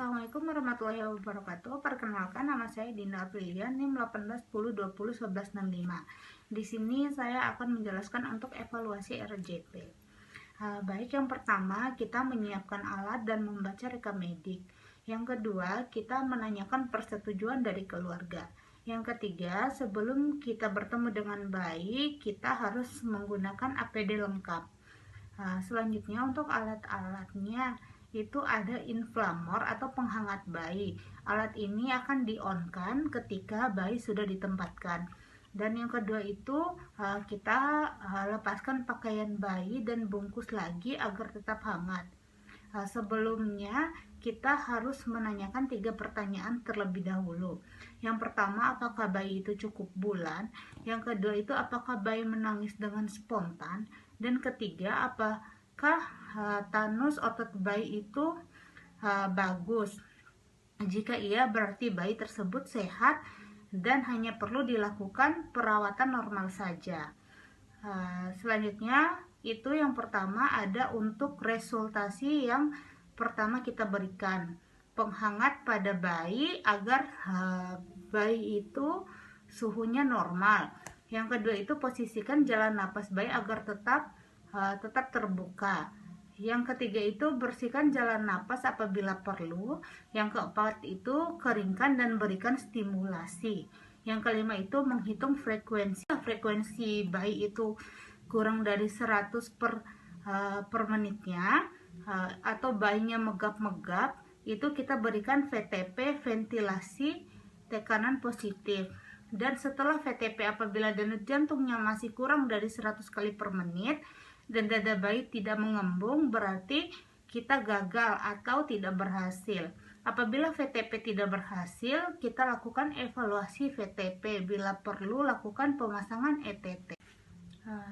Assalamualaikum warahmatullahi wabarakatuh. Perkenalkan, nama saya Dinda Aprilia, NIM 1810201165. Di sini saya akan menjelaskan untuk evaluasi RJP. Baik, yang pertama kita menyiapkan alat dan membaca rekam medik. Yang kedua, kita menanyakan persetujuan dari keluarga. Yang ketiga, sebelum kita bertemu dengan bayi, kita harus menggunakan APD lengkap. Selanjutnya untuk alat-alatnya itu ada inflamor atau penghangat bayi. Alat ini akan di-on-kan ketika bayi sudah ditempatkan. Dan yang kedua itu kita lepaskan pakaian bayi dan bungkus lagi agar tetap hangat. Sebelumnya kita harus menanyakan 3 pertanyaan terlebih dahulu. Yang pertama, apakah bayi itu cukup bulan? Yang kedua itu apakah bayi menangis dengan spontan? Dan ketiga, apakah tanus otot bayi itu bagus? Jika iya, berarti bayi tersebut sehat dan hanya perlu dilakukan perawatan normal saja. Selanjutnya itu yang pertama ada untuk resultasi yang pertama kita berikan penghangat pada bayi agar bayi itu suhunya normal. Yang kedua itu posisikan jalan napas bayi agar tetap terbuka. Yang ketiga itu bersihkan jalan napas apabila perlu. Yang keempat itu keringkan dan berikan stimulasi. Yang kelima itu menghitung frekuensi bayi itu kurang dari 100 per menitnya, atau bayinya megap-megap, itu kita berikan VTP, ventilasi tekanan positif. Dan setelah VTP, apabila denyut jantungnya masih kurang dari 100 kali per menit dan dada bayi tidak mengembung, berarti kita gagal atau tidak berhasil. Apabila VTP tidak berhasil, kita lakukan evaluasi VTP. Bila perlu, lakukan pemasangan ETT.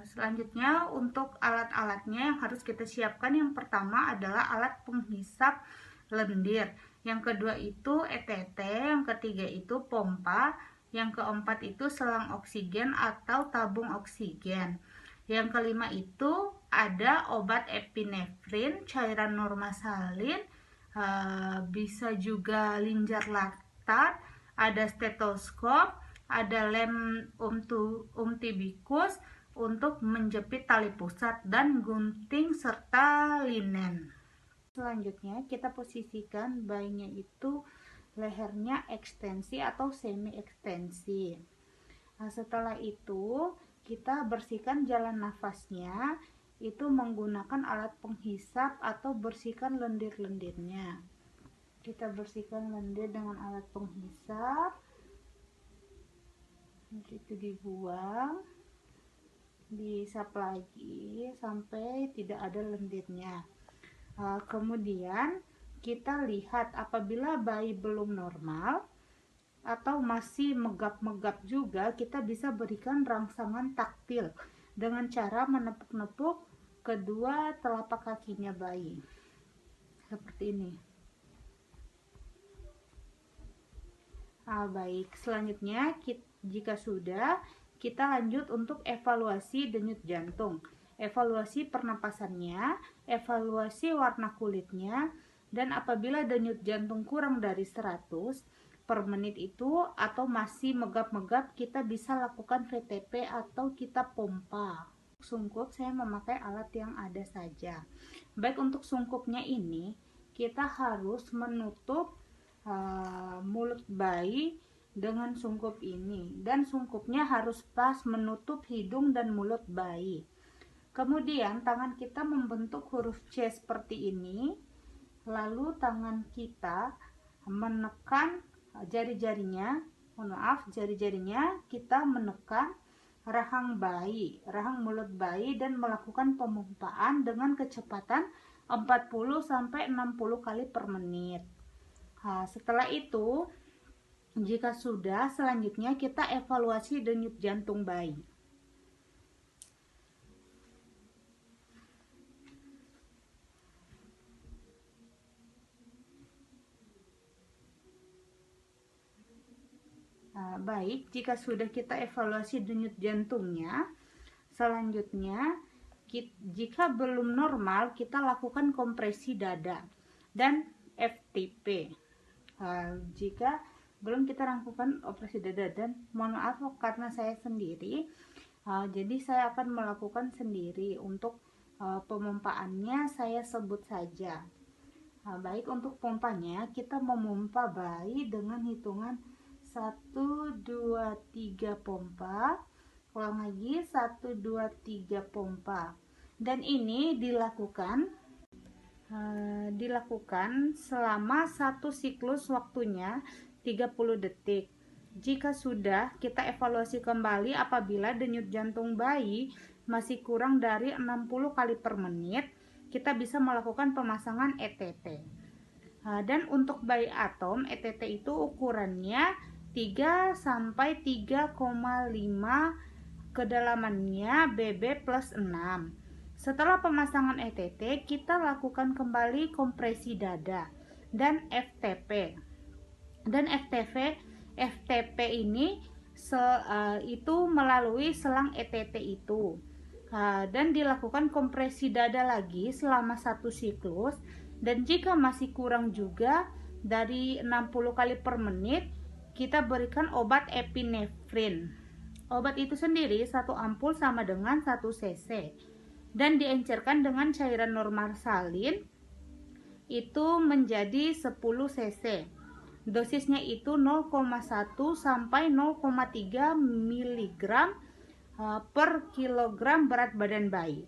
Selanjutnya untuk alat-alatnya yang harus kita siapkan, yang pertama adalah alat penghisap lendir, yang kedua itu ETT, yang ketiga itu pompa, yang keempat itu selang oksigen atau tabung oksigen, yang kelima itu ada obat epinefrin, cairan normasalin, bisa juga linjar laktat, ada stetoskop, ada lem umtibikus untuk menjepit tali pusat, dan gunting serta linen. Selanjutnya kita posisikan bayinya itu lehernya ekstensi atau semi ekstensi. Setelah itu kita bersihkan jalan nafasnya itu menggunakan alat penghisap atau bersihkan lendir-lendirnya. Kita bersihkan lendir dengan alat penghisap, itu dibuang, dihisap lagi sampai tidak ada lendirnya. Kemudian kita lihat apabila bayi belum normal atau masih megap-megap juga, kita bisa berikan rangsangan taktil dengan cara menepuk-nepuk kedua telapak kakinya bayi seperti ini. Baik, selanjutnya jika sudah, kita lanjut untuk evaluasi denyut jantung, evaluasi pernapasannya, evaluasi warna kulitnya, dan apabila denyut jantung kurang dari 100 per menit itu atau masih megap-megap, kita bisa lakukan VTP atau kita pompa. Sungkup saya memakai alat yang ada saja. Baik, untuk sungkupnya ini kita harus menutup mulut bayi dengan sungkup ini, dan sungkupnya harus pas menutup hidung dan mulut bayi. Kemudian tangan kita membentuk huruf C seperti ini, lalu tangan kita menekan jari-jarinya kita menekan rahang mulut bayi dan melakukan pemompaan dengan kecepatan 40-60 kali per menit. Setelah itu, jika sudah, selanjutnya kita evaluasi denyut jantung bayi. Baik, jika sudah kita evaluasi denyut jantungnya, selanjutnya jika belum normal, kita lakukan kompresi dada. Dan FTP. Jika belum kita lakukan operasi dada, dan mohon maaf karena saya sendiri, jadi saya akan melakukan sendiri. Untuk pemompaannya saya sebut saja. Baik, untuk pompanya kita memompa bayi dengan hitungan 1 2 3 pompa. Ulang lagi, 1 2 3 pompa. Dan ini dilakukan selama satu siklus, waktunya 30 detik. Jika sudah, kita evaluasi kembali. Apabila denyut jantung bayi masih kurang dari 60 kali per menit, kita bisa melakukan pemasangan ETT. Dan untuk bayi atom, ETT itu ukurannya 3 sampai 3,5, kedalamannya BB plus 6. Setelah pemasangan ETT, kita lakukan kembali kompresi dada dan FTP. Dan FTP ini itu melalui selang ETT itu. Dan dilakukan kompresi dada lagi selama satu siklus. Dan jika masih kurang juga dari 60 kali per menit, kita berikan obat epinefrin. Obat itu sendiri satu ampul sama dengan 1 cc, dan diencerkan dengan cairan normal salin itu menjadi 10 cc. Dosisnya itu 0,1 sampai 0,3 mg per kilogram berat badan bayi.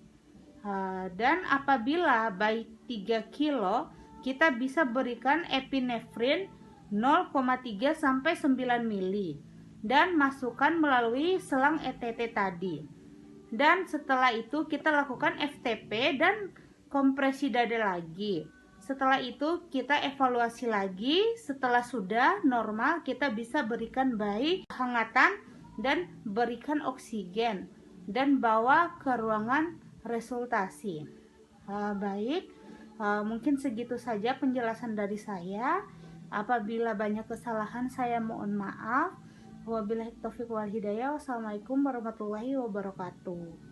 Dan apabila bayi 3 kilo, kita bisa berikan epinefrin 0,3 sampai 9 mili dan masukkan melalui selang ETT tadi. Dan setelah itu kita lakukan FTP dan kompresi dada lagi. Setelah itu kita evaluasi lagi. Setelah sudah normal, kita bisa berikan bayi hangatan dan berikan oksigen dan bawa ke ruangan resultasi. Baik, mungkin segitu saja penjelasan dari saya. Apabila banyak kesalahan, saya mohon maaf. Wabillahi taufiq wal hidayah. Wassalamualaikum warahmatullahi wabarakatuh.